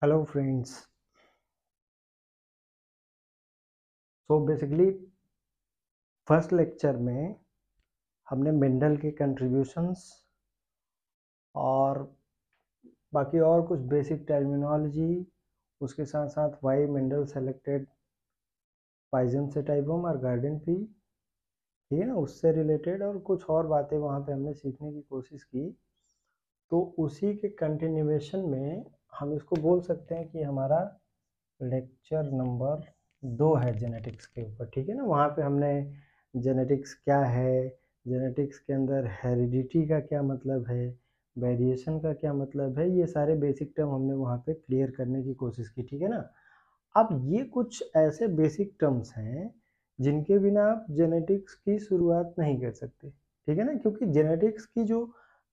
Hello friends. So basically first lecture में हमने Mendel के कंट्रीब्यूशंस और बाकी और कुछ बेसिक टर्मिनोलॉजी, उसके साथ साथ वाई मेंडल सेलेक्टेड पाइजेंसेटाइबम और गार्डन पी, ठीक है ना, उससे रिलेटेड और कुछ और बातें वहाँ पे हमने सीखने की कोशिश की। तो उसी के कंटिन्यूएशन में हम इसको बोल सकते हैं कि हमारा लेक्चर नंबर 2 है जेनेटिक्स के ऊपर, ठीक है ना। वहाँ पे हमने जेनेटिक्स क्या है, जेनेटिक्स के अंदर हेरिडिटी का क्या मतलब है, वेरिएशन का क्या मतलब है, ये सारे बेसिक टर्म हमने वहाँ पे क्लियर करने की कोशिश की, ठीक है ना। अब ये कुछ ऐसे बेसिक टर्म्स हैं जिनके बिना आप जेनेटिक्स की शुरुआत नहीं कर सकते, ठीक है ना, क्योंकि जेनेटिक्स की जो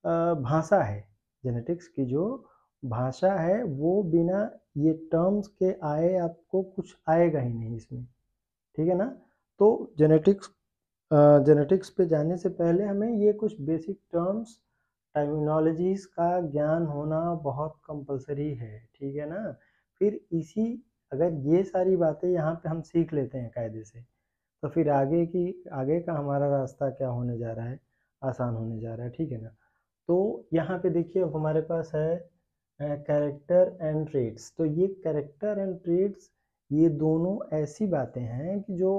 भाषा है, जेनेटिक्स की जो भाषा है वो बिना ये टर्म्स के आए आपको कुछ आएगा ही नहीं इसमें, ठीक है ना। तो जेनेटिक्स पे जाने से पहले हमें ये कुछ बेसिक टर्म्स, टर्मिनोलॉजीज का ज्ञान होना बहुत कंपलसरी है, ठीक है ना। फिर इसी अगर ये सारी बातें यहाँ पे हम सीख लेते हैं कायदे से, तो फिर आगे का हमारा रास्ता क्या होने जा रहा है, आसान होने जा रहा है, ठीक है ना। तो यहाँ पे देखिए अब हमारे पास है कैरेक्टर एंड ट्रेड्स। तो ये कैरेक्टर एंड ट्रेड्स, ये दोनों ऐसी बातें हैं कि जो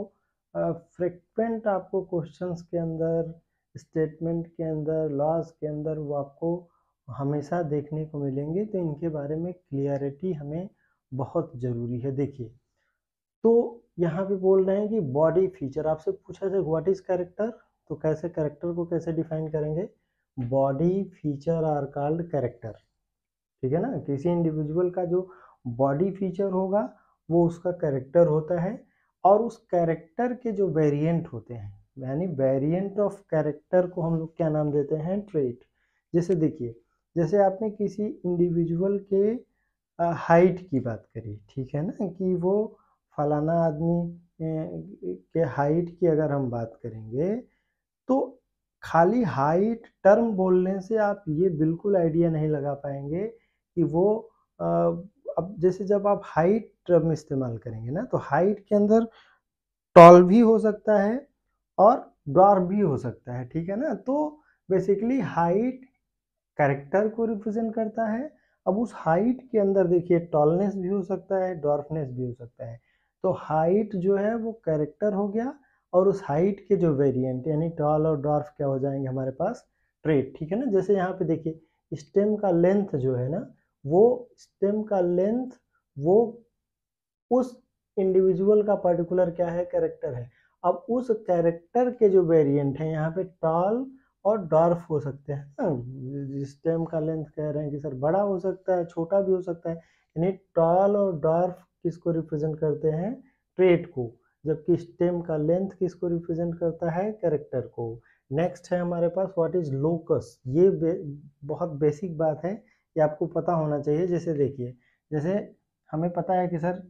फ्रिक्वेंट आपको क्वेश्चंस के अंदर, स्टेटमेंट के अंदर, लॉज के अंदर वो आपको हमेशा देखने को मिलेंगे। तो इनके बारे में क्लियरिटी हमें बहुत ज़रूरी है। देखिए, तो यहाँ पे बोल रहे हैं कि बॉडी फीचर, आपसे पूछा जाए व्हाट इज कैरेक्टर, तो कैसे कैरेक्टर को कैसे डिफाइन करेंगे, body feature are called character, ठीक है ना। किसी इंडिविजुअल का जो बॉडी फीचर होगा वो उसका कैरेक्टर होता है, और उस कैरेक्टर के जो वेरिएंट होते हैं, यानी वेरिएंट ऑफ कैरेक्टर को हम लोग क्या नाम देते हैं, ट्रेट। जैसे देखिए, जैसे आपने किसी इंडिविजुअल के हाइट की बात करी, ठीक है ना, कि वो फलाना आदमी के हाइट की अगर हम बात करेंगे, तो खाली हाइट टर्म बोलने से आप ये बिल्कुल आइडिया नहीं लगा पाएंगे कि वो अब जैसे जब आप हाइट टर्म इस्तेमाल करेंगे ना, तो हाइट के अंदर टॉल भी हो सकता है और ड्वार्फ भी हो सकता है, ठीक है ना। तो बेसिकली हाइट कैरेक्टर को रिप्रेजेंट करता है। अब उस हाइट के अंदर देखिए टॉलनेस भी हो सकता है, डॉर्फनेस भी हो सकता है। तो हाइट जो है वो कैरेक्टर हो गया, और उस हाइट के जो वेरिएंट यानी टॉल और डॉर्फ क्या हो जाएंगे हमारे पास, ट्रेट, ठीक है ना। जैसे यहाँ पे देखिए स्टेम का लेंथ जो है ना, वो स्टेम का लेंथ वो उस इंडिविजुअल का पर्टिकुलर क्या है, कैरेक्टर है। अब उस कैरेक्टर के जो वेरिएंट हैं यहाँ पे टॉल और डॉर्फ हो सकते हैं ना। स्टेम का लेंथ कह रहे हैं कि सर बड़ा हो सकता है, छोटा भी हो सकता है, यानी टॉल और डॉर्फ किसको रिप्रेजेंट करते हैं, ट्रेट को, जबकि स्टेम का लेंथ किसको रिप्रेजेंट करता है, कैरेक्टर को। नेक्स्ट है हमारे पास व्हाट इज लोकस। ये बहुत बेसिक बात है, ये आपको पता होना चाहिए। जैसे देखिए, जैसे हमें पता है कि सर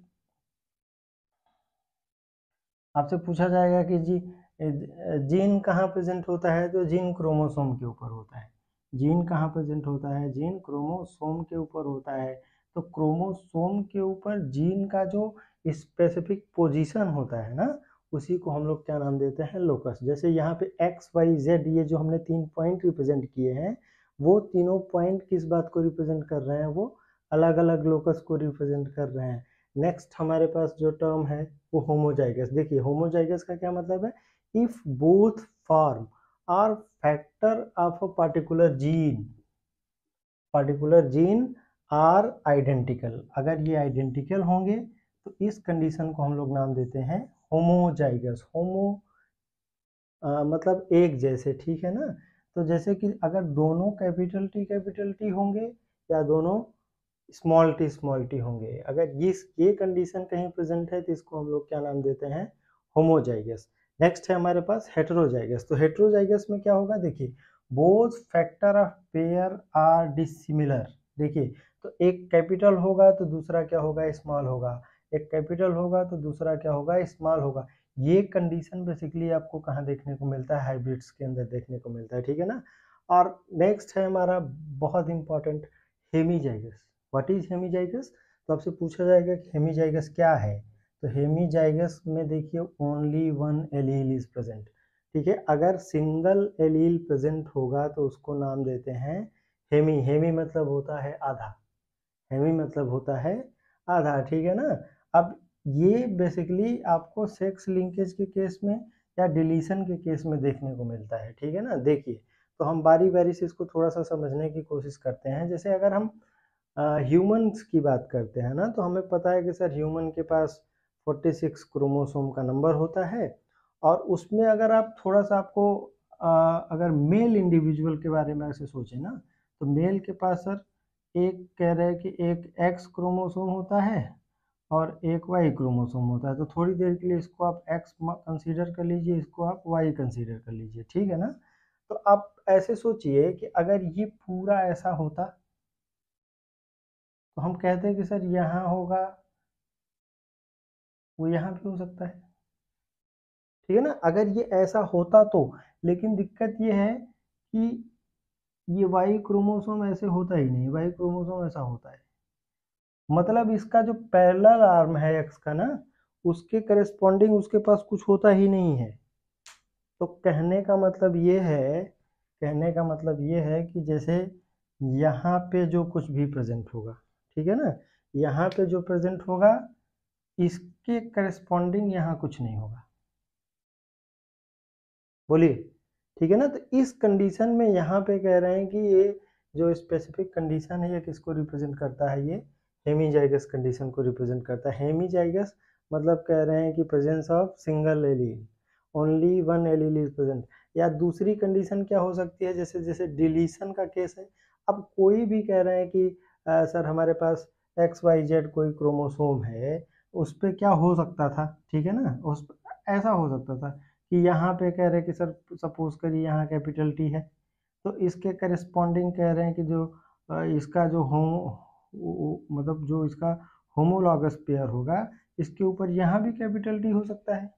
आपसे पूछा जाएगा कि जी जीन कहाँ प्रेजेंट होता है, तो जीन क्रोमोसोम के ऊपर होता है। जीन कहाँ प्रेजेंट होता है, जीन क्रोमोसोम के ऊपर होता है। तो क्रोमोसोम के ऊपर जीन का जो स्पेसिफिक पोजीशन होता है ना, उसी को हम लोग क्या नाम देते हैं, लोकस। जैसे यहाँ पे एक्स वाई जेड, ये जो हमने 3 पॉइंट रिप्रेजेंट किए हैं, वो तीनों पॉइंट किस बात को रिप्रेजेंट कर रहे हैं, वो अलग अलग लोकस को रिप्रेजेंट कर रहे हैं। नेक्स्ट हमारे पास जो टर्म है वो होमोजाइगस। देखिए होमोजाइगस का क्या मतलब है, if both form are factor of a particular gene are identical, अगर ये आइडेंटिकल होंगे तो इस कंडीशन को हम लोग नाम देते हैं होमोजाइगस। होमो मतलब एक जैसे, ठीक है ना। तो जैसे कि अगर दोनों कैपिटल टी होंगे या दोनों स्मॉल टी होंगे, अगर ये कंडीशन कहीं प्रेजेंट है तो इसको हम लोग क्या नाम देते हैं, होमोजाइगस। नेक्स्ट है हमारे पास हेटेरोजाइगस। तो हेटेरोजाइगस में क्या होगा, देखिए both factor of pair are dissimilar. देखिए, तो एक कैपिटल होगा तो दूसरा क्या होगा, स्मॉल होगा, एक कैपिटल होगा तो दूसरा क्या होगा, स्मॉल होगा। ये कंडीशन बेसिकली आपको कहाँ देखने को मिलता है, हाइब्रिड्स के अंदर देखने को मिलता है, ठीक है ना। और नेक्स्ट है हमारा बहुत important hemizygous. What is hemizygous, तो आपसे पूछा जाएगा कि हेमीजाइगस क्या है, तो हेमीजाइगस में देखिए only one allele is present, ठीक है। अगर सिंगल एलील प्रेजेंट होगा तो उसको नाम देते हैं हेमी। हेमी मतलब होता है आधा, हेमी मतलब होता है आधा, ठीक है ना। अब ये बेसिकली आपको सेक्स लिंकेज के केस में या डिलीशन के केस में देखने को मिलता है, ठीक है ना। देखिए, तो हम बारी बारी से इसको थोड़ा सा समझने की कोशिश करते हैं। जैसे अगर हम ह्यूमंस की बात करते हैं ना, तो हमें पता है कि सर ह्यूमन के पास 46 क्रोमोसोम का नंबर होता है, और उसमें अगर आप थोड़ा सा आपको अगर मेल इंडिविजुअल के बारे में ऐसे सोचें ना, तो मेल के पास सर एक कह रहे हैं कि एक एक्स क्रोमोसोम होता है और एक वाई क्रोमोसोम होता है। तो थोड़ी देर के लिए इसको आप एक्स कंसीडर कर लीजिए, इसको आप वाई कंसीडर कर लीजिए, ठीक है ना। तो आप ऐसे सोचिए कि अगर ये पूरा ऐसा होता तो हम कहते हैं कि सर यहाँ होगा, वो यहाँ भी हो सकता है, ठीक है ना, अगर ये ऐसा होता तो। लेकिन दिक्कत ये है कि ये वाई क्रोमोसोम ऐसे होता ही नहीं, वाई क्रोमोसोम ऐसा होता है, मतलब इसका जो पैरेलल आर्म है एक्स का ना, उसके करेस्पॉन्डिंग उसके पास कुछ होता ही नहीं है। तो कहने का मतलब ये है, कहने का मतलब ये है कि जैसे यहाँ पे जो कुछ भी प्रेजेंट होगा, ठीक है ना, यहाँ पे जो प्रेजेंट होगा इसके करेस्पॉन्डिंग यहाँ कुछ नहीं होगा। बोलिए, ठीक है ना। तो इस कंडीशन में यहाँ पे कह रहे हैं कि ये जो स्पेसिफिक कंडीशन है ये किसको रिप्रेजेंट करता है, ये हेमीजाइगस कंडीशन को रिप्रेजेंट करता है। हेमीजाइगस मतलब कह रहे हैं कि presence of single allele, only one allele is present. या दूसरी कंडीशन क्या हो सकती है, जैसे जैसे डिलीशन का केस है, अब कोई भी कह रहे हैं कि सर हमारे पास XYZ कोई क्रोमोसोम है, उस पर क्या हो सकता था, ठीक है ना, उस ऐसा हो सकता था कि यहाँ पे कह रहे हैं कि सर सपोज करिए यहाँ कैपिटल टी है, तो इसके करस्पॉन्डिंग कह रहे हैं कि जो इसका जो मतलब जो इसका होमोलॉगस पेयर होगा, इसके ऊपर यहाँ भी कैपिटल टी हो सकता है।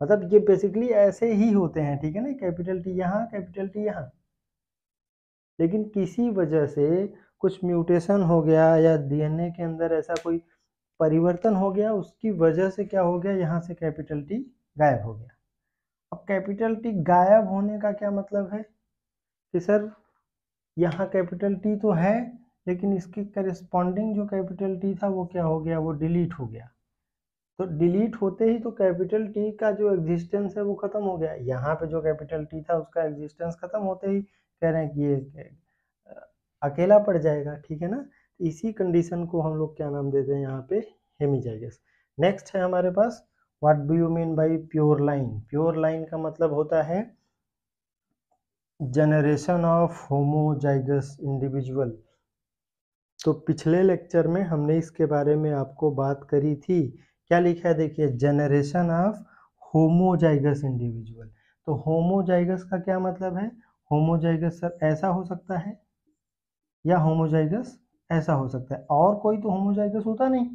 मतलब ये बेसिकली ऐसे ही होते हैं, ठीक है ना, कैपिटल टी यहाँ, कैपिटल टी यहाँ। लेकिन किसी वजह से कुछ म्यूटेशन हो गया या डीएनए के अंदर ऐसा कोई परिवर्तन हो गया, उसकी वजह से क्या हो गया, यहाँ से कैपिटल टी गायब हो गया। अब कैपिटल टी गायब होने का क्या मतलब है कि सर यहाँ कैपिटल टी तो है, लेकिन इसके करस्पॉन्डिंग जो कैपिटल टी था वो क्या हो गया, वो डिलीट हो गया। तो डिलीट होते ही तो कैपिटल टी का जो एग्जिस्टेंस है वो खत्म हो गया। यहाँ पे जो कैपिटल टी था उसका एग्जिस्टेंस खत्म होते ही कह रहे हैं कि ये अकेला पड़ जाएगा, ठीक है ना। इसी कंडीशन को हम लोग क्या नाम देते हैं यहाँ पे, हेमीजाइगस। नेक्स्ट है हमारे पास what do you mean by pure line. Pure line का मतलब होता है जनरेशन ऑफ होमोजाइगस इंडिविजुअल। तो पिछले लेक्चर में हमने इसके बारे में आपको बात करी थी। क्या लिखा है देखिए, जनरेशन ऑफ होमोजाइगस इंडिविजुअल। तो होमोजाइगस का क्या मतलब है, होमोजाइगस सर ऐसा हो सकता है या होमोजाइगस ऐसा हो सकता है, और कोई तो होमोजाइगस होता नहीं।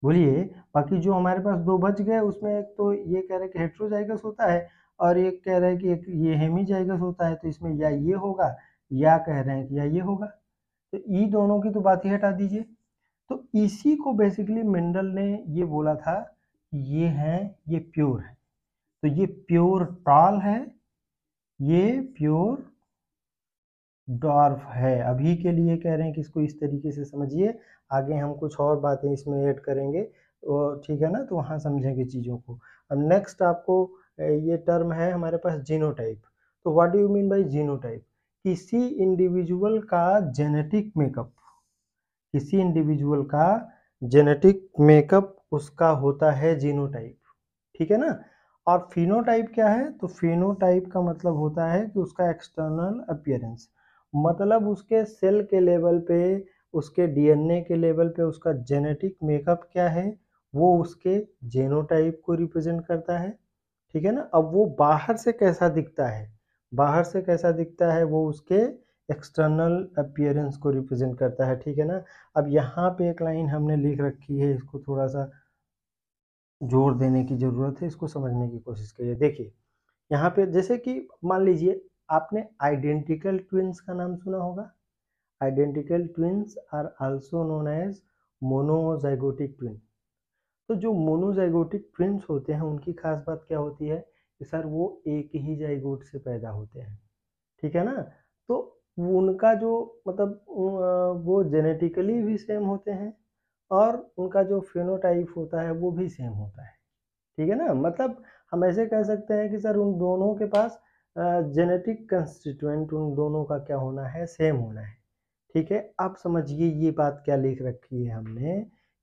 बोलिए, बाकी जो हमारे पास दो बच गए उसमें एक तो ये कह रहे हैं कि हेट्रोजाइगस होता है, और एक कह रहा है कि एक ये हेमीजाइगस होता है। तो इसमें या ये होगा या कह रहे हैं कि या ये होगा, तो ई दोनों की तो बात ही हटा दीजिए। तो इसी को बेसिकली मेंडल ने ये बोला था, ये है, ये प्योर है। तो ये प्योर टॉल है, ये प्योर डॉर्फ है। अभी के लिए कह रहे हैं कि इसको इस तरीके से समझिए, आगे हम कुछ और बातें इसमें ऐड करेंगे, ठीक है ना, तो वहाँ समझेंगे चीज़ों को। अब नेक्स्ट आपको ये टर्म है हमारे पास जीनोटाइप। तो what do you mean bye genotype, किसी इंडिविजुअल का जेनेटिक मेकअप, किसी इंडिविजुअल का जेनेटिक मेकअप उसका होता है जीनोटाइप, ठीक है ना। और फिनोटाइप क्या है, तो फिनोटाइप का मतलब होता है कि उसका एक्सटर्नल अपीयरेंस, मतलब उसके सेल के लेवल पे, उसके डीएनए के लेवल पे उसका जेनेटिक मेकअप क्या है, वो उसके जेनोटाइप को रिप्रेजेंट करता है, ठीक है ना। अब वो बाहर से कैसा दिखता है, बाहर से कैसा दिखता है, वो उसके एक्सटर्नल अपीयरेंस को रिप्रेजेंट करता है, ठीक है ना। अब यहाँ पे एक लाइन हमने लिख रखी है, इसको थोड़ा सा जोर देने की ज़रूरत है, इसको समझने की कोशिश करिए। देखिए यहाँ पे जैसे कि मान लीजिए आपने आइडेंटिकल ट्विन्स का नाम सुना होगा। Identical twins are also known as monozygotic twin. तो जो मोनोजाइगोटिक ट्विन्स होते हैं उनकी खास बात क्या होती है कि सर वो एक ही जाइगोट से पैदा होते हैं, ठीक है ना। तो उनका जो मतलब वो जेनेटिकली भी सेम होते हैं और उनका जो फेनोटाइप होता है वो भी सेम होता है, ठीक है ना। मतलब हम ऐसे कह सकते हैं कि सर उन दोनों के पास जेनेटिक कंस्टिट्यूएंट उन दोनों का क्या होना है, सेम होना है, ठीक है। आप समझिए ये बात क्या लिख रखी है हमने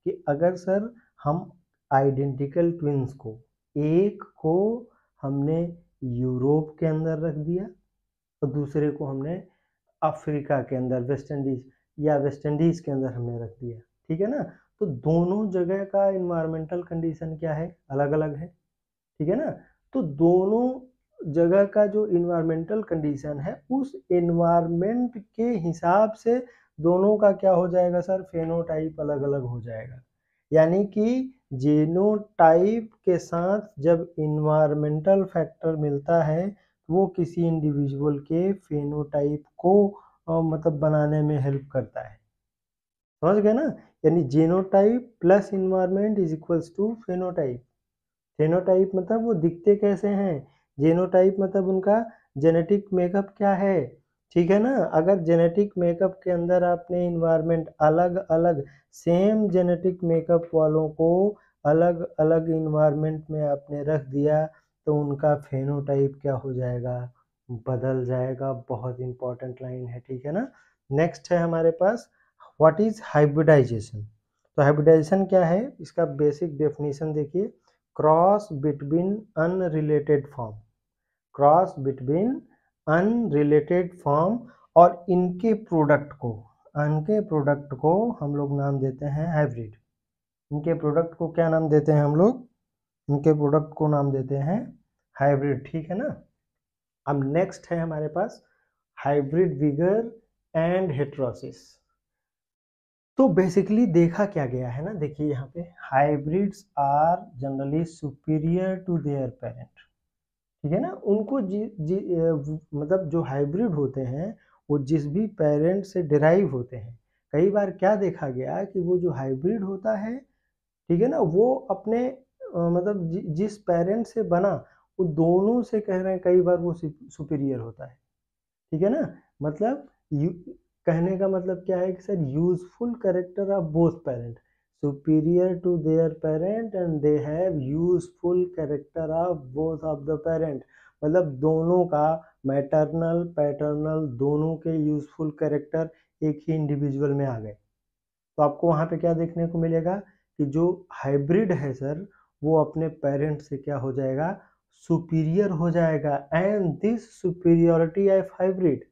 कि अगर सर हम आइडेंटिकल ट्विन्स को, एक को हमने यूरोप के अंदर रख दिया और दूसरे को हमने अफ्रीका के अंदर वेस्ट इंडीज या वेस्ट इंडीज के अंदर हमने रख दिया, ठीक है ना। तो दोनों जगह का इन्वायरमेंटल कंडीशन क्या है, अलग अलग है, ठीक है ना। तो दोनों जगह का जो इन्वायरमेंटल कंडीशन है उस इन्वायरमेंट के हिसाब से दोनों का क्या हो जाएगा सर, फेनोटाइप अलग अलग हो जाएगा। यानी कि जीनोटाइप के साथ जब इन्वायरमेंटल फैक्टर मिलता है वो किसी इंडिविजुअल के फेनोटाइप को मतलब बनाने में हेल्प करता है, समझ गए ना। यानी genotype plus environment is equals to phenotype. Phenotype मतलब वो दिखते कैसे हैं, जीनोटाइप मतलब उनका जेनेटिक मेकअप क्या है, ठीक है ना। अगर जेनेटिक मेकअप के अंदर आपने इन्वायरमेंट अलग अलग सेम जेनेटिक मेकअप वालों को अलग अलग इन्वायरमेंट में आपने रख दिया तो उनका फेनोटाइप क्या हो जाएगा, बदल जाएगा। बहुत इंपॉर्टेंट लाइन है, ठीक है ना। नेक्स्ट है हमारे पास व्हाट इज हाइब्रिडाइजेशन। तो हाइब्रिडाइजेशन क्या है, इसका बेसिक डेफिनेशन देखिए, cross between unrelated form, cross between unrelated form और इनके प्रोडक्ट को हम लोग नाम देते हैं हाइब्रिड। इनके प्रोडक्ट को क्या नाम देते हैं हम लोग, इनके प्रोडक्ट को नाम देते हैं हाइब्रिड, ठीक है ना। अब नेक्स्ट है हमारे पास हाइब्रिड विगर एंड हेटेरोसिस। तो बेसिकली देखा क्या गया है ना, देखिए यहाँ पे hybrids are generally superior to their parent, ठीक है ना। उनको मतलब जो हाइब्रिड होते हैं वो जिस भी पेरेंट से डिराइव होते हैं, कई बार क्या देखा गया कि वो जो हाइब्रिड होता है, ठीक है ना, वो अपने मतलब जिस पेरेंट से बना वो दोनों से कह रहे हैं कई बार वो सुपीरियर होता है, ठीक है ना। मतलब कहने का मतलब क्या है कि sir useful character of both parent superior to their parent and they have useful character of both of the parent. मतलब दोनों का मैटरनल पैटर्नल दोनों के यूजफुल कैरेक्टर एक ही इंडिविजुअल में आ गए। तो आपको वहाँ पे क्या देखने को मिलेगा कि जो हाइब्रिड है सर वो अपने पेरेंट से क्या हो जाएगा, सुपीरियर हो जाएगा। And this superiority of hybrid,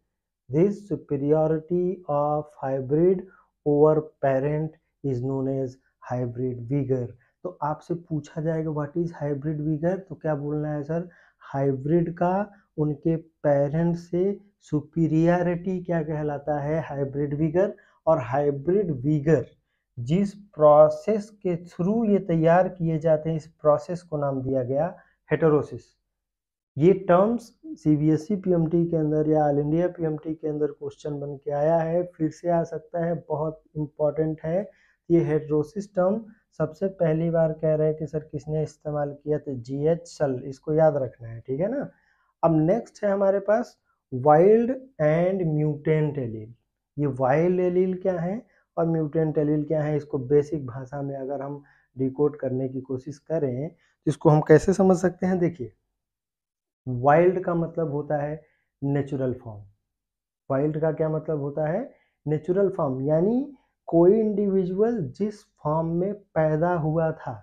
this superiority of hybrid over parent is known as hybrid vigour. तो आपसे पूछा जाएगा व्हाट इज हाइब्रिड विगर, तो क्या बोलना है सर, हाइब्रिड का उनके पेरेंट से सुपीरियरिटी क्या कहलाता है, हाइब्रिड विगर। और हाइब्रिड विगर जिस प्रोसेस के थ्रू ये तैयार किए जाते हैं इस प्रोसेस को नाम दिया गया हेटेरोसिस। ये टर्म्स सीबीएसई पीएमटी के अंदर या ऑल इंडिया पीएमटी के अंदर क्वेश्चन बन के आया है, फिर से आ सकता है, बहुत इंपॉर्टेंट है। ये हेटेरोसिस टर्म सबसे पहली बार कह रहे हैं कि सर किसने इस्तेमाल किया, तो जीएच सल, इसको याद रखना है, ठीक है ना। अब नेक्स्ट है हमारे पास वाइल्ड एंड म्यूटेंट एलील। ये वाइल्ड एलील क्या है और म्यूटेंट एलील क्या है, इसको बेसिक भाषा में अगर हम डिकोड करने की कोशिश करें तो इसको हम कैसे समझ सकते हैं। देखिए वाइल्ड का मतलब होता है नेचुरल फॉर्म, वाइल्ड का क्या मतलब होता है, नेचुरल फॉर्म, यानी कोई इंडिविजुअल जिस फॉर्म में पैदा हुआ था,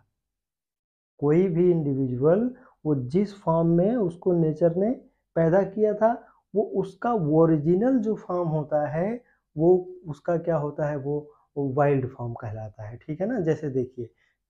कोई भी इंडिविजुअल वो जिस फॉर्म में उसको नेचर ने पैदा किया था वो उसका ओरिजिनल जो फॉर्म होता है वो उसका क्या होता है, वो वाइल्ड फॉर्म कहलाता है, ठीक है ना। जैसे देखिए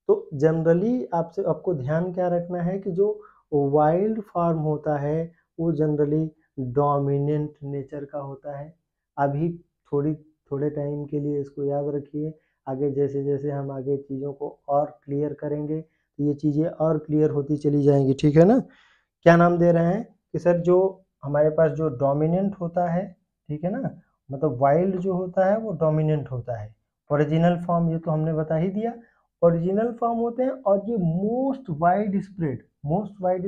तो जनरली आपसे आपको ध्यान क्या रखना है कि जो वाइल्ड फॉर्म होता है वो जनरली डोमिनेंट नेचर का होता है। अभी थोड़े टाइम के लिए इसको याद रखिए, आगे जैसे जैसे हम आगे चीज़ों को और क्लियर करेंगे तो ये चीज़ें और क्लियर होती चली जाएंगी, ठीक है ना। क्या नाम दे रहे हैं कि सर जो हमारे पास जो डोमिनेंट होता है, ठीक है ना, मतलब वाइल्ड जो होता है वो डोमिनेंट होता है ओरिजिनल फॉर्म ये तो हमने बता ही दिया, ओरिजिनल फॉर्म होते हैं। और ये मोस्ट वाइड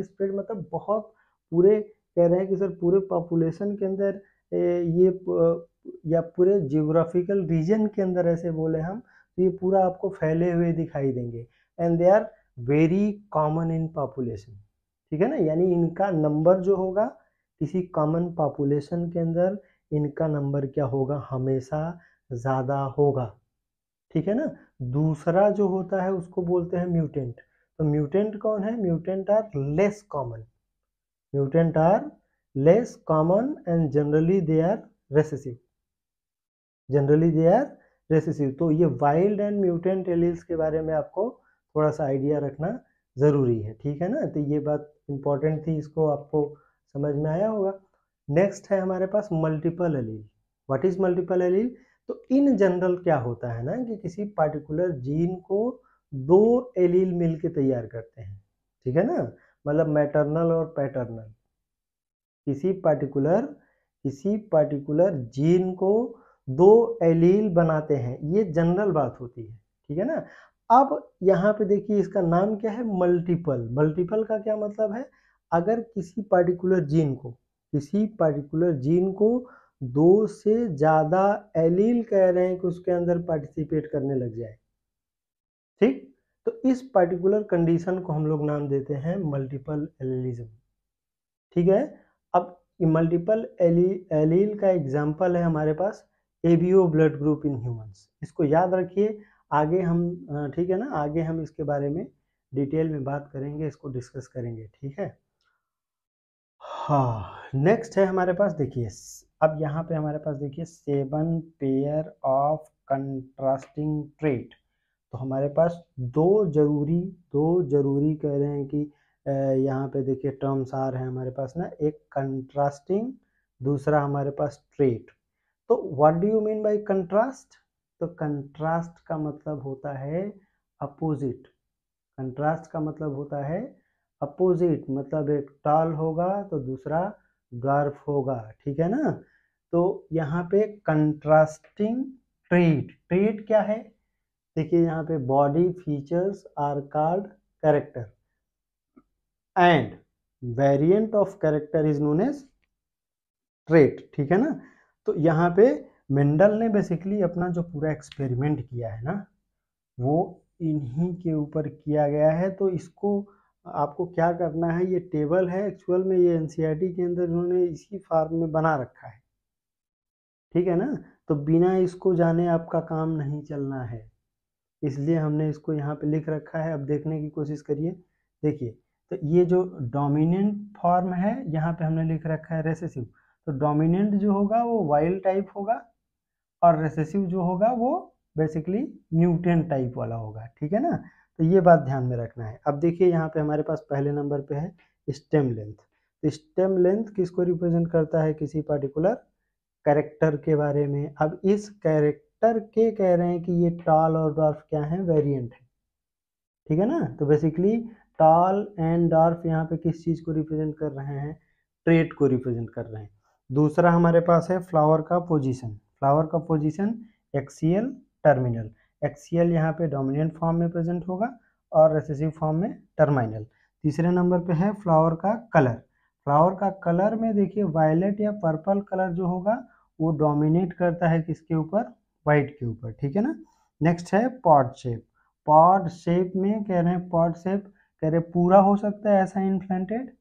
स्प्रेड मतलब बहुत पूरे, कह रहे हैं कि सर पूरे पॉपुलेशन के अंदर ये या पूरे जियोग्राफिकल रीजन के अंदर ऐसे बोले हम, तो ये पूरा आपको फैले हुए दिखाई देंगे। And they are very common in population, ठीक है ना, यानी इनका नंबर जो होगा किसी कॉमन पॉपुलेशन के अंदर इनका नंबर क्या होगा, हमेशा ज़्यादा होगा, ठीक है ना। दूसरा जो होता है उसको बोलते हैं म्यूटेंट। तो म्यूटेंट कौन है, mutant are less common, mutant are less common and generally they are recessive, generally they are recessive. तो ये वाइल्ड एंड म्यूटेंट एलील्स के बारे में आपको थोड़ा सा आइडिया रखना ज़रूरी है, ठीक है ना। तो ये बात इंपॉर्टेंट थी, इसको आपको समझ में आया होगा। नेक्स्ट है हमारे पास multiple allele. What is multiple allele? तो इन जनरल क्या होता है ना कि किसी पार्टिकुलर जीन को दो एलील मिलके तैयार करते हैं, ठीक है ना, मतलब मैटरनल और पैटर्नल। किसी पार्टिकुलर जीन को दो एलील बनाते हैं, ये जनरल बात होती है, ठीक है ना। अब यहाँ पे देखिए इसका नाम क्या है, मल्टीपल। मल्टीपल का क्या मतलब है, अगर किसी पार्टिकुलर जीन को दो से ज़्यादा एलील कह रहे हैं कि उसके अंदर पार्टिसिपेट करने लग जाए, ठीक, तो इस पार्टिकुलर कंडीशन को हम लोग नाम देते हैं मल्टीपल एलीलिज्म, ठीक है। अब मल्टीपल एलील का एग्जाम्पल है हमारे पास ABO blood group in humans. इसको याद रखिए, आगे हम ठीक है ना, आगे हम इसके बारे में डिटेल में बात करेंगे, इसको डिस्कस करेंगे, ठीक है। हाँ, नेक्स्ट है हमारे पास, देखिए अब यहाँ पे हमारे पास देखिए 7 पेयर ऑफ कंट्रास्टिंग ट्रेट। तो हमारे पास दो जरूरी कह रहे हैं कि यहाँ पे देखिए टर्म्स आ रहे हैं हमारे पास ना, एक कंट्रास्टिंग, दूसरा हमारे पास ट्रेट। तो what do you mean bye contrast? तो कंट्रास्ट का मतलब होता है अपोजिट, कंट्रास्ट का मतलब होता है अपोजिट, मतलब एक टॉल होगा तो दूसरा ड्वार्फ होगा, ठीक है ना। तो यहाँ पे कंट्रास्टिंग ट्रेट क्या है, देखिए यहाँ पे body features are called character and variant of character is known as trait, ठीक है ना। तो यहाँ पे मेंडल ने बेसिकली अपना जो पूरा एक्सपेरिमेंट किया है ना, वो इन्हीं के ऊपर किया गया है। तो इसको आपको क्या करना है, ये टेबल है एक्चुअल में, ये एनसीईआरटी के अंदर उन्होंने इसी फॉर्म में बना रखा है, ठीक है ना। तो बिना इसको जाने आपका काम नहीं चलना है, इसलिए हमने इसको यहाँ पे लिख रखा है। अब देखने की कोशिश करिए, देखिए तो ये जो डोमिनेंट फॉर्म है यहाँ पे हमने लिख रखा है रेसेसिव। तो डोमिनेंट जो होगा वो वाइल्ड टाइप होगा और रेसेसिव जो होगा वो बेसिकली म्यूटेंट टाइप वाला होगा, ठीक है ना। तो ये बात ध्यान में रखना है। अब देखिए यहाँ पे हमारे पास पहले नंबर पे है स्टेम लेंथ। तो स्टेम लेंथ किसको रिप्रेजेंट करता है, किसी पर्टिकुलर कैरेक्टर के बारे में। अब इस कैरेक्टर के कह रहे हैं कि ये टॉल और डॉर्फ क्या है, वेरिएंट है, ठीक है ना। तो बेसिकली टॉल एंड डॉर्फ यहाँ पे किस चीज़ को रिप्रेजेंट कर रहे हैं, ट्रेट को रिप्रेजेंट कर रहे हैं। दूसरा हमारे पास है फ्लावर का पोजीशन एक्सियल टर्मिनल। एक्सियल यहाँ पे डोमिनेंट फॉर्म में प्रेजेंट होगा और रेसेसिव फॉर्म में टर्मिनल। तीसरे नंबर पे है फ्लावर का कलर में देखिए वायलेट या पर्पल कलर जो होगा वो डोमिनेट करता है किसके ऊपर, वाइट के ऊपर, ठीक है ना। नेक्स्ट है पॉड शेप में कह रहे हैं, पॉड शेप कह रहे पूरा हो सकता है ऐसा इन्फ्लेटेड,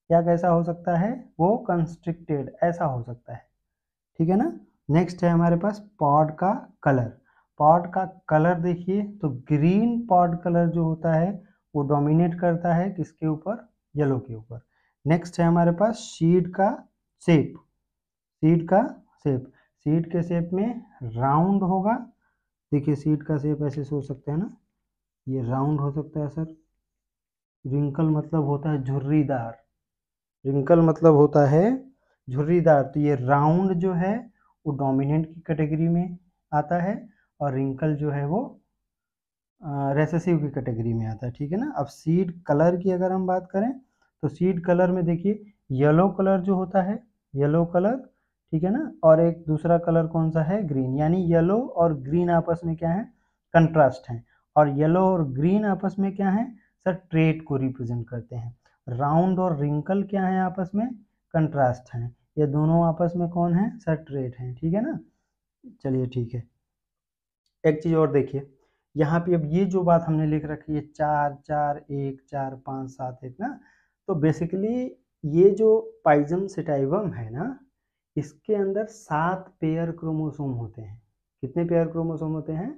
या कैसा हो सकता है वो कंस्ट्रिक्टेड, ऐसा हो सकता है, ठीक है ना। नेक्स्ट है हमारे पास पॉड का कलर देखिए, तो ग्रीन पॉड कलर जो होता है वो डोमिनेट करता है किसके ऊपर, येलो के ऊपर। नेक्स्ट है हमारे पास सीड के शेप में राउंड होगा। देखिए सीड का शेप ऐसे सोच सकते हैं ना, ये राउंड हो सकता है सर। रिंकल मतलब होता है झुर्रीदार, तो ये राउंड जो है वो डोमिनेंट की कैटेगरी में आता है और रिंकल जो है वो रेसेसिव की कैटेगरी में आता है, ठीक है ना। अब सीड कलर की अगर हम बात करें तो सीड कलर में देखिए येलो कलर जो होता है, येलो कलर ठीक है ना, और एक दूसरा कलर कौन सा है, ग्रीन, यानी येलो और ग्रीन आपस में क्या है, कंट्रास्ट है। और येलो और ग्रीन आपस में क्या है सर, ट्रेट को रिप्रेजेंट करते हैं। राउंड और रिंकल क्या है आपस में, कंट्रास्ट हैं। ये दोनों आपस में कौन है सर, ट्रेट हैं, ठीक है ना। चलिए ठीक है, एक चीज और देखिए, यहाँ पे अब ये जो बात हमने लिख रखी है 4 4 1 4 5 7 1 ना, तो बेसिकली ये जो पाइजम सेटाइवम है ना, इसके अंदर 7 पेयर क्रोमोसोम होते हैं। कितने पेयर क्रोमोसोम होते हैं,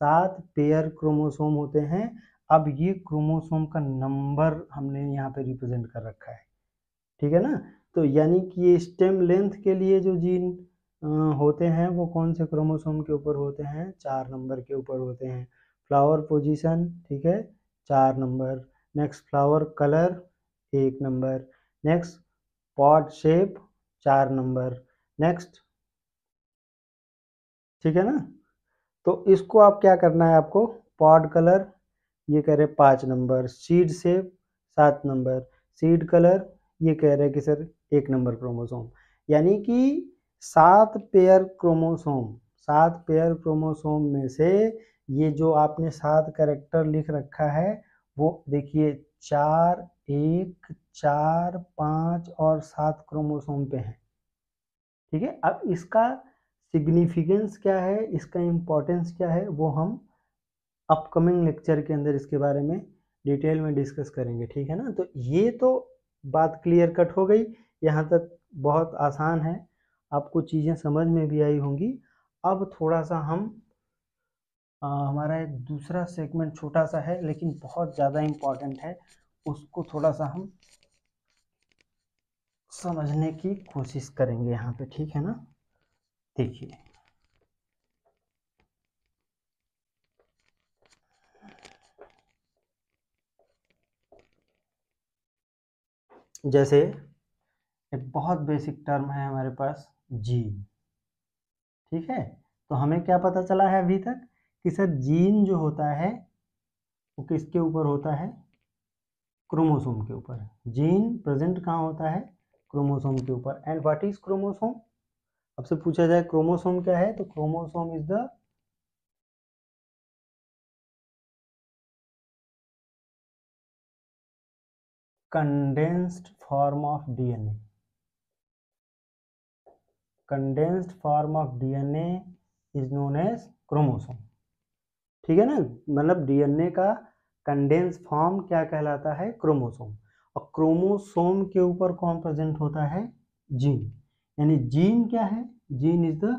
7 पेयर क्रोमोसोम होते हैं। अब ये क्रोमोसोम का नंबर हमने यहाँ पे रिप्रेजेंट कर रखा है, ठीक है ना। तो यानी कि ये स्टेम लेंथ के लिए जो जीन होते हैं वो कौन से क्रोमोसोम के ऊपर होते हैं, 4 नंबर के ऊपर होते हैं। फ्लावर पोजीशन, ठीक है, 4 number. Next flower colour 1 number. Next pod shape 4 number. Next, ठीक है ना। तो इसको आप क्या करना है, आपको पॉड कलर ये कह रहे 5 number, seed shape 7 number, seed colour ये कह रहे हैं कि सर 1 नंबर क्रोमोसोम। यानी कि 7 पेयर क्रोमोसोम, 7 पेयर क्रोमोसोम में से ये जो आपने 7 कैरेक्टर लिख रखा है वो देखिए 4 1 4 5 और 7 क्रोमोसोम पे है, ठीक है। अब इसका सिग्निफिकेंस क्या है, इसका इम्पोर्टेंस क्या है, वो हम अपकमिंग लेक्चर के अंदर इसके बारे में डिटेल में डिस्कस करेंगे, ठीक है ना। तो ये तो बात क्लियर कट हो गई, यहाँ तक बहुत आसान है, आपको चीज़ें समझ में भी आई होंगी। अब थोड़ा सा हम हमारा एक दूसरा सेगमेंट छोटा सा है लेकिन बहुत ज़्यादा इम्पोर्टेंट है, उसको थोड़ा सा हम समझने की कोशिश करेंगे यहाँ पे, ठीक है ना। देखिए, जैसे एक बहुत बेसिक टर्म है हमारे पास, जीन, ठीक है। तो हमें क्या पता चला है अभी तक कि सर जीन जो होता है वो किसके ऊपर होता है, क्रोमोसोम के ऊपर। जीन प्रेजेंट कहाँ होता है, क्रोमोसोम के ऊपर। एंड व्हाट इज क्रोमोसोम, आपसे पूछा जाए क्रोमोसोम क्या है, तो chromosome is the condensed form of DNA. Condensed form of DNA is known as chromosome, ठीक है ना। मतलब डीएनए का कंडेंस फॉर्म क्या कहलाता है, क्रोमोसोम। और क्रोमोसोम के ऊपर कौन प्रेजेंट होता है, जीन। यानी जीन क्या है, gene is the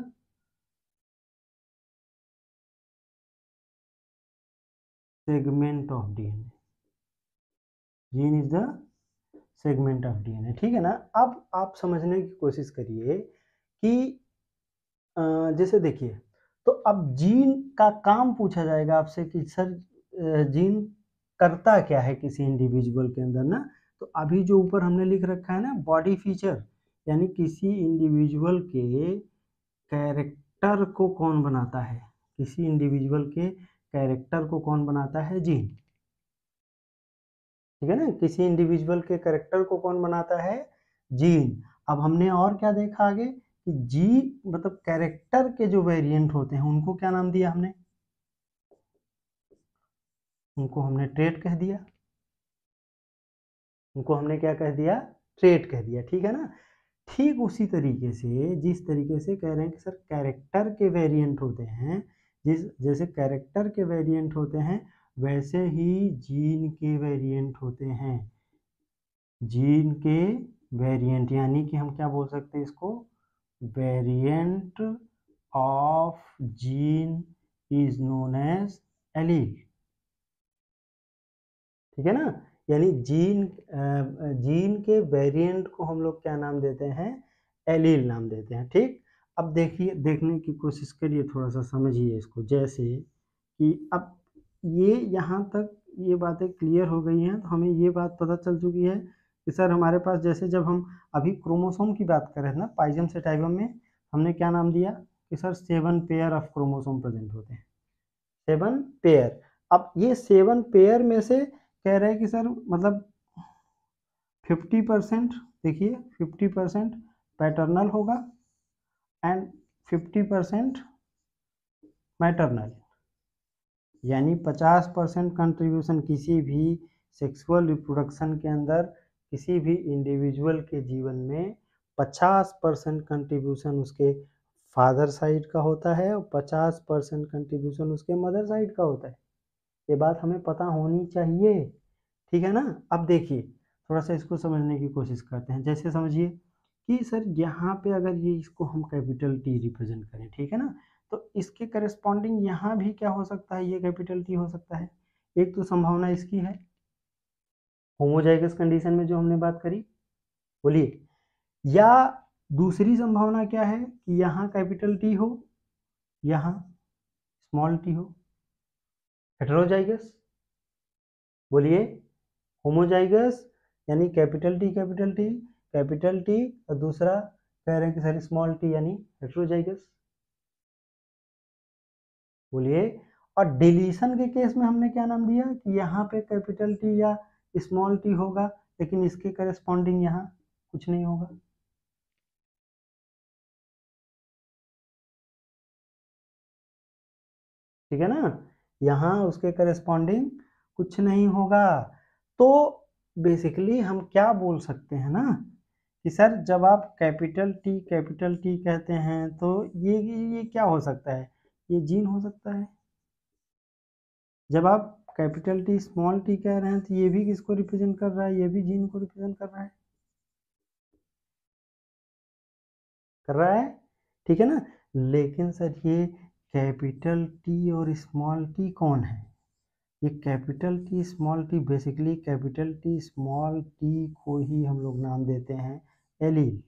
segment of DNA, gene is the segment of DNA, ठीक है ना। अब आप समझने की कोशिश करिए कि जैसे देखिए, तो अब जीन का काम पूछा जाएगा आपसे कि सर जीन करता क्या है किसी इंडिविजुअल के अंदर ना। तो अभी जो ऊपर हमने लिख रखा है ना, बॉडी फीचर, यानी किसी इंडिविजुअल के कैरेक्टर को कौन बनाता है, किसी इंडिविजुअल के कैरेक्टर को कौन बनाता है, जीन, ठीक है ना। किसी इंडिविजुअल के कैरेक्टर को कौन बनाता है, जीन। अब हमने और क्या देखा आगे कि जी मतलब कैरेक्टर के जो वेरिएंट होते हैं उनको क्या नाम दिया हमने, उनको हमने ट्रेट कह दिया, उनको हमने क्या कह दिया, ट्रेट कह दिया, ठीक है ना। ठीक उसी तरीके से जिस तरीके से कह रहे हैं कि सर कैरेक्टर के वेरिएंट होते हैं, जैसे कैरेक्टर के वेरिएंट होते हैं वैसे ही जीन के वेरिएंट होते हैं। जीन के वेरिएंट यानी कि हम क्या बोल सकते हैं इसको, variant of gene is known as allele, ठीक है ना। यानी जीन के वेरिएंट को हम लोग क्या नाम देते हैं, एलील नाम देते हैं, ठीक। अब देखिए, देखने की कोशिश करिए, थोड़ा सा समझिए इसको। जैसे कि अब ये यहाँ तक ये बातें क्लियर हो गई हैं, तो हमें ये बात पता चल चुकी है कि सर हमारे पास जैसे जब हम अभी क्रोमोसोम की बात कर रहे थे ना, पाइजम सेटाइवम में हमने क्या नाम दिया कि sir 7 pair of chromosome present होते हैं, 7 पेयर। अब ये 7 पेयर में से कह रहे हैं कि सर मतलब 50%, देखिए 50% पैटर्नल होगा, एंड 50% मैटरनल, यानी 50% कंट्रीब्यूशन किसी भी सेक्सुअल रिप्रोडक्शन के अंदर किसी भी इंडिविजुअल के जीवन में 50% कंट्रीब्यूशन उसके फादर साइड का होता है और 50% कंट्रीब्यूशन उसके मदर साइड का होता है। ये बात हमें पता होनी चाहिए, ठीक है ना। अब देखिए थोड़ा सा इसको समझने की कोशिश करते हैं। जैसे समझिए कि सर यहाँ पे अगर ये इसको हम कैपिटल टी रिप्रेजेंट करें, ठीक है ना, तो इसके करस्पॉन्डिंग यहाँ भी क्या हो सकता है, ये कैपिटल टी हो सकता है। एक तो संभावना इसकी है होमोजाइगस कंडीशन में जो हमने बात करी, बोलिए, या दूसरी संभावना क्या है कि यहाँ कैपिटल टी हो, यहाँ स्मॉल टी हो। हेटेरोजाइगस, बोलिए, होमोजाइगस यानी capital T capital T capital T, और दूसरा कह रहे हैं कि सर स्मॉल टी यानी हेटेरोजाइगस, बोलिए। और डिलीशन के केस में हमने क्या नाम दिया कि यहाँ पे कैपिटल टी या स्मॉल टी होगा, लेकिन इसके करस्पॉन्डिंग यहाँ कुछ नहीं होगा। ठीक है ना, यहाँ उसके करस्पॉन्डिंग कुछ नहीं होगा। तो बेसिकली हम क्या बोल सकते हैं ना कि सर जब आप कैपिटल टी कहते हैं तो ये क्या हो सकता है, ये जीन हो सकता है। जब आप कैपिटल टी स्मॉल टी कह रहे हैं तो ये भी किसको रिप्रेजेंट कर रहा है, ये भी जीन को रिप्रेजेंट कर रहा है, ठीक है ना। लेकिन सर ये कैपिटल टी और स्मॉल टी कौन है, ये capital T small T, basically capital T small T को ही हम लोग नाम देते हैं एलील।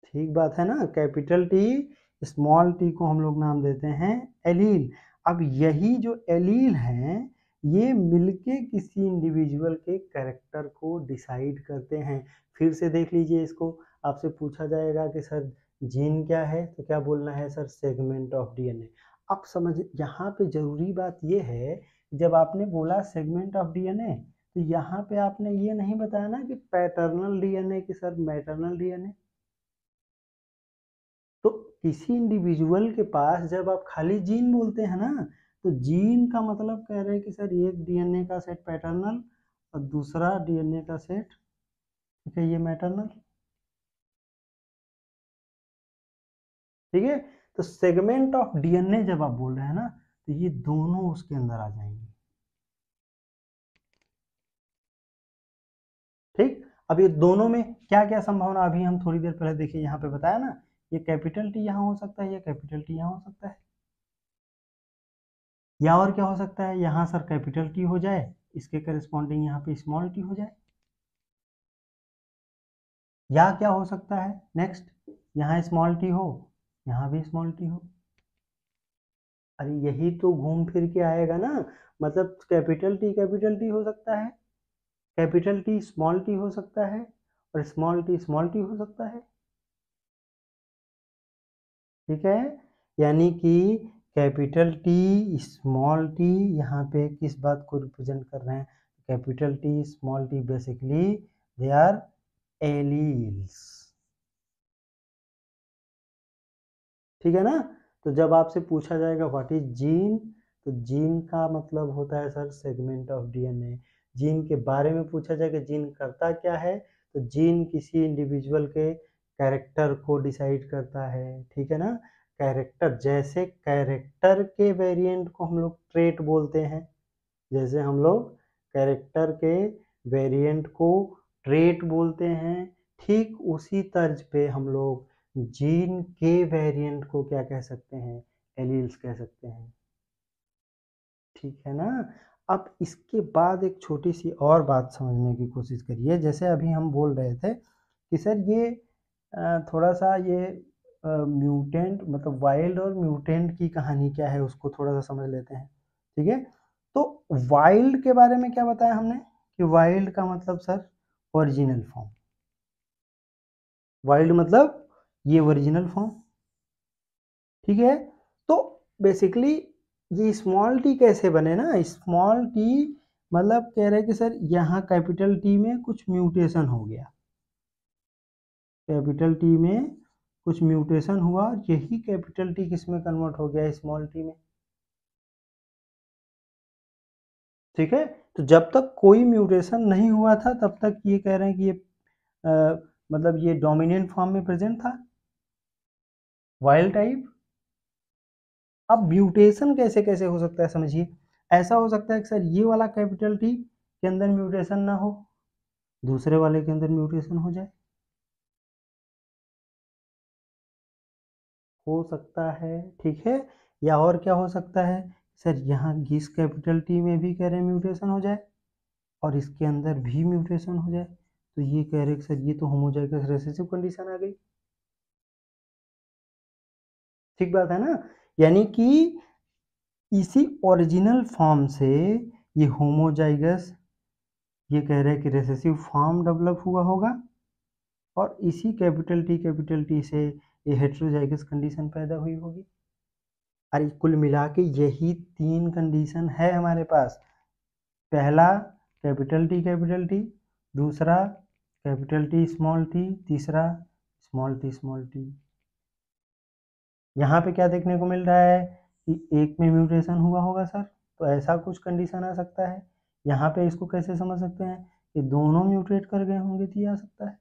ठीक बात है ना, कैपिटल टी स्मॉल टी को हम लोग नाम देते हैं एलील। अब यही जो एलील हैं ये मिलके किसी इंडिविजुअल के कैरेक्टर को डिसाइड करते हैं। फिर से देख लीजिए इसको, आपसे पूछा जाएगा कि सर जीन क्या है, तो क्या बोलना है सर सेगमेंट ऑफ डीएनए। अब समझ, यहाँ पे जरूरी बात ये है, जब आपने बोला सेगमेंट ऑफ डीएनए तो यहाँ पे आपने ये नहीं बताया ना कि पैटर्नल डीएनए कि सर मैटरनल डीएनए। तो किसी इंडिविजुअल के पास जब आप खाली जीन बोलते हैं ना, तो जीन का मतलब कह रहे हैं कि सर एक डीएनए का सेट पैटर्नल और दूसरा डीएनए का सेट, ठीक है, ये मैटरनल, ठीक है। तो सेगमेंट ऑफ डीएनए जब आप बोल रहे हैं ना तो ये दोनों उसके अंदर आ जाएंगे, ठीक। अब ये दोनों में क्या क्या संभावना, अभी हम थोड़ी देर पहले देखिए यहाँ पे बताया ना, ये कैपिटल टी यहाँ हो सकता है, ये कैपिटल टी यहाँ हो सकता है, या और क्या हो सकता है, यहाँ सर कैपिटल टी हो जाए, इसके करस्पॉन्डिंग यहाँ पे स्मॉल टी हो जाए, या क्या हो सकता है नेक्स्ट, यहाँ स्मॉल टी हो, यहाँ भी स्मॉल टी हो। अरे यही तो घूम फिर के आएगा ना, मतलब कैपिटल टी हो सकता है, कैपिटल टी स्मॉल टी हो सकता है, और स्मॉल टी हो सकता है, ठीक है। यानी कि कैपिटल टी स्मॉल टी यहाँ पे किस बात को रिप्रेजेंट कर रहे हैं, capital T small T basically they are alleles, ठीक है ना। तो जब आपसे पूछा जाएगा व्हाट इज जीन, तो जीन का मतलब होता है sir segment of DNA. Gene के बारे में पूछा जाएगा जीन करता क्या है, तो जीन किसी इंडिविजुअल के कैरेक्टर को डिसाइड करता है, ठीक है ना। कैरेक्टर, जैसे कैरेक्टर के वेरिएंट को हम लोग ट्रेट बोलते हैं, जैसे हम लोग कैरेक्टर के वेरिएंट को ट्रेट बोलते हैं, ठीक उसी तर्ज पे हम लोग जीन के वेरिएंट को क्या कह सकते हैं, एलील्स कह सकते हैं, ठीक है ना। अब इसके बाद एक छोटी सी और बात समझने की कोशिश करिए। जैसे अभी हम बोल रहे थे कि सर ये थोड़ा सा ये म्यूटेंट, मतलब वाइल्ड और म्यूटेंट की कहानी क्या है उसको थोड़ा सा समझ लेते हैं, ठीक है। तो वाइल्ड के बारे में क्या बताया हमने कि वाइल्ड का मतलब सर ओरिजिनल फॉर्म, वाइल्ड मतलब ये ओरिजिनल फॉर्म, ठीक है। तो बेसिकली ये स्मॉल टी कैसे बने ना, स्मॉल टी मतलब कह रहे हैं कि सर यहाँ कैपिटल टी में कुछ म्यूटेशन हो गया, कैपिटल टी में कुछ म्यूटेशन हुआ, यही कैपिटल टी किस में कन्वर्ट हो गया, स्मॉल टी में। ठीक है, तो जब तक कोई म्यूटेशन नहीं हुआ था तब तक ये कह रहे हैं कि ये मतलब ये डोमिनेंट फॉर्म में प्रेजेंट था, वाइल्ड टाइप। अब म्यूटेशन कैसे कैसे हो सकता है समझिए। ऐसा हो सकता है कि सर ये वाला कैपिटल टी के अंदर म्यूटेशन ना हो, दूसरे वाले के अंदर म्यूटेशन हो जाए, हो सकता है। ठीक है, या और क्या हो सकता है सर, यहाँ इस कैपिटल टी में भी कह रहे हैं म्यूटेशन हो जाए और इसके अंदर भी म्यूटेशन हो जाए, तो ये कह रहे हैं सर ये तो होमोजाइगस रिसेसिव कंडीशन आ गई। ठीक बात है ना, यानी कि इसी ओरिजिनल फॉर्म से ये होमोजाइगस, ये कह रहे हैं कि रिसेसिव फॉर्म डेवलप हुआ होगा और इसी कैपिटल टी से ये हेटेरोजाइगस कंडीशन पैदा हुई होगी। अरे कुल मिला के यही 3 कंडीशन है हमारे पास। पहला कैपिटल टी, दूसरा कैपिटल टी स्मॉल टी, तीसरा स्मॉल टी। यहाँ पे क्या देखने को मिल रहा है कि एक में म्यूटेशन हुआ होगा सर, तो ऐसा कुछ कंडीशन आ सकता है। यहाँ पे इसको कैसे समझ सकते हैं कि दोनों म्यूटेट कर गए होंगे, तो ये आ सकता है।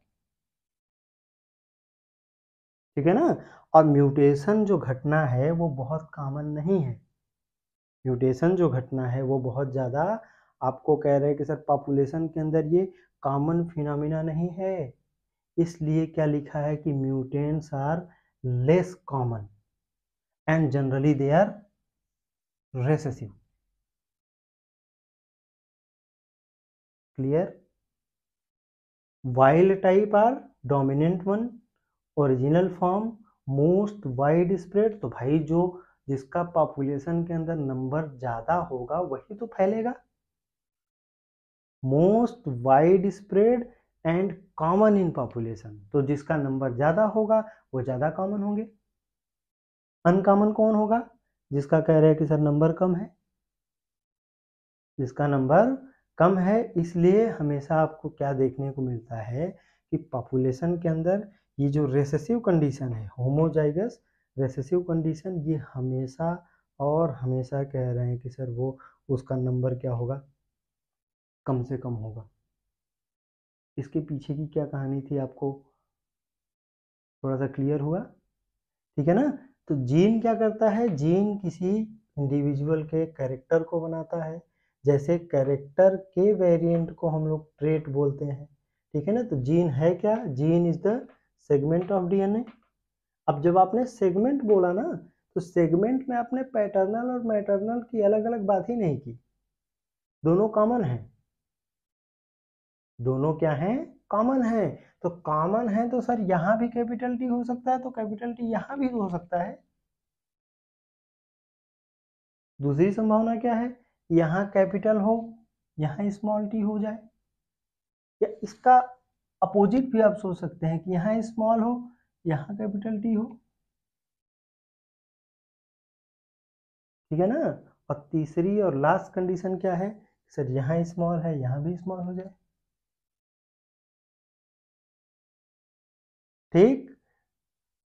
ठीक है ना, और म्यूटेशन जो घटना है वो बहुत कॉमन नहीं है। म्यूटेशन जो घटना है वो बहुत ज़्यादा, आपको कह रहे हैं कि सर पॉपुलेशन के अंदर ये कॉमन फिनोमिना नहीं है, इसलिए क्या लिखा है कि mutants are less common and generally they are recessive. Clear. Wild type are dominant one, original form most wide spread, तो भाई जो जिसका पॉपुलेशन के अंदर नंबर ज़्यादा होगा वही तो फैलेगा। Most wide spread and common in population, तो जिसका नंबर ज़्यादा होगा वो ज़्यादा कॉमन होंगे। अनकॉमन कौन होगा, जिसका कह रहे हैं कि सर नंबर कम है, जिसका नंबर कम है। इसलिए हमेशा आपको क्या देखने को मिलता है कि पॉपुलेशन के अंदर ये जो रेसेसिव कंडीशन है, होमोजाइगस रेसेसिव कंडीशन, ये हमेशा और हमेशा कह रहे हैं कि सर वो उसका नंबर क्या होगा, कम से कम होगा। इसके पीछे की क्या कहानी थी आपको थोड़ा सा क्लियर हुआ। ठीक है ना, तो जीन क्या करता है, जीन किसी इंडिविजुअल के कैरेक्टर को बनाता है, जैसे कैरेक्टर के वेरिएंट को हम लोग ट्रेट बोलते हैं। ठीक है ना, तो जीन है क्या, gene is the segment of DNA. अब जब आपने सेगमेंट बोला ना, तो सेगमेंट में आपने पैटर्नल और मैटरनल की अलग अलग बात ही नहीं की, दोनों कॉमन है, दोनों क्या है, कॉमन है। तो कॉमन है तो सर यहाँ भी कैपिटल टी हो सकता है, तो कैपिटल टी यहाँ भी हो सकता है। दूसरी संभावना क्या है, यहाँ कैपिटल हो, यहाँ स्मॉल टी हो जाए, या इसका अपोजिट भी आप सोच सकते हैं कि यहाँ स्मॉल हो, यहाँ कैपिटल टी हो। ठीक है ना, और तीसरी और लास्ट कंडीशन क्या है, सर यहाँ स्मॉल है, यहाँ भी स्मॉल हो जाए। ठीक,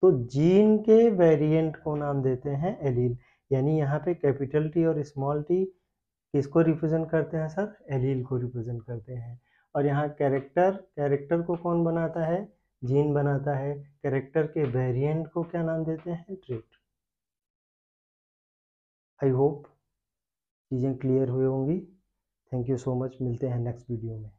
तो जीन के वेरिएंट को नाम देते हैं एलील, यानी यहाँ पे कैपिटल टी और स्मॉल टी किसको रिप्रेजेंट करते हैं सर, एलील को रिप्रेजेंट करते हैं। और यहाँ कैरेक्टर, कैरेक्टर को कौन बनाता है, जीन बनाता है। कैरेक्टर के वेरिएंट को क्या नाम देते हैं, ट्रेट। आई होप चीज़ें क्लियर हुई होंगी। थैंक यू सो मच, मिलते हैं नेक्स्ट वीडियो में।